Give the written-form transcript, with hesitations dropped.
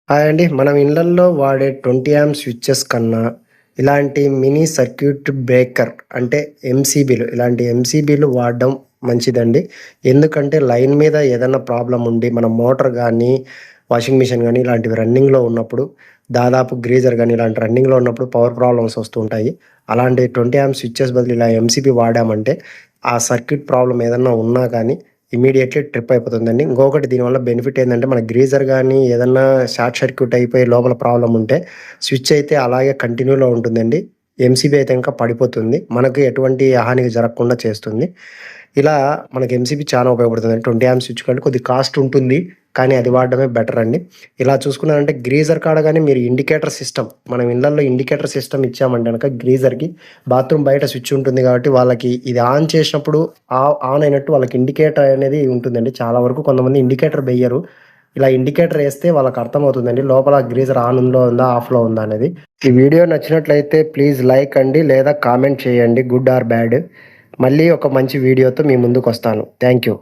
Hi అండి. మనం ఇళ్లల్లో వాడే 20 ఆంప్ స్విచెస్ కన్నా, ఇలాంటి మినీ సర్క్యూట్ బ్రేకర్ అంటే ఇలాంటి ఎంసీబీలు వాడడం మంచిదండి. ఎందుకంటే లైన్ మీద ఏదన్నా ప్రాబ్లమ్ ఉండి, మన మోటార్ గానీ, వాషింగ్ మిషన్ గానీ ఇలాంటివి రన్నింగ్‌లో ఉన్నప్పుడు, దాదాపు గ్రీజర్ గానీ ఇలాంటి రన్నింగ్‌లో ఉన్నప్పుడు పవర్ ప్రాబ్లమ్స్ వస్తూ ఉంటాయి. అలాంటి 20 ఆంప్ స్విచెస్ బదులు ఇలా ఎంసీబీ వాడామంటే, ఆ సర్క్యూట్ ప్రాబ్లమ్ ఏదన్నా ఉన్నా కానీ ఇమ్మీడియేట్‌లీ ట్రిప్ అయిపోతుందండి. ఇంకొకటి దీనివల్ల బెనిఫిట్ ఏందంటే, మన గ్రీజర్ గానీ, ఏదన్నా షార్ట్ సర్క్యూట్ అయిపోయి లోపల ప్రాబ్లమ్ ఉంటే, స్విచ్ అయితే అలాగే కంటిన్యూలో ఉంటుందండి. ఎంసీబీ అయితే గనక పడిపోతుంది. మనకు ఎటువంటి హాని జరగకుండా చేస్తుంది. ఇలా మనకి ఎంసీబీ చాలా ఉపయోగపడుతుందండి. 20 ఆంప్స్ స్విచ్ కంటే కొద్దిగా కాస్ట్ ఉంటుంది. కానీ అది వాడడమే బెటర్ అండి. ఇలా చూసుకున్నారంటే గ్రీజర్ కాడ గాని మీరు ఇండికేటర్ సిస్టమ్ మనం ఇళ్లల్లో ఇండికేటర్ సిస్టమ్ ఇచ్చామంటే గనక గ్రీజర్‌కి బాత్రూమ్ బయట స్విచ్ ఉంటుంది కాబట్టి వాళ్ళకి ఇది ఆన్ చేసినప్పుడు ఆన్ అయినట్టు వాళ్ళకి ఇండికేటర్ అనేది ఉంటుందండి. చాలా వరకు కొంతమంది ఇండికేటర్ వెయ్యరు. ఇలా ఇండికేటర్ ఏస్తే వాళ్ళకి అర్థమవుతుందండి. లోపల గ్రీజర్ ఆన్‌లో ఉందా? ఆఫ్‌లో ఉందా అనేది. ఈ వీడియో నచ్చినట్లయితే ప్లీజ్ లైక్ అండి లేదా కామెంట్ చేయండి గుడ్ ఆర్ బ్యాడ్. మళ్ళీ ఒక మంచి వీడియోతో మీ ముందుకొస్తాను. Thank you.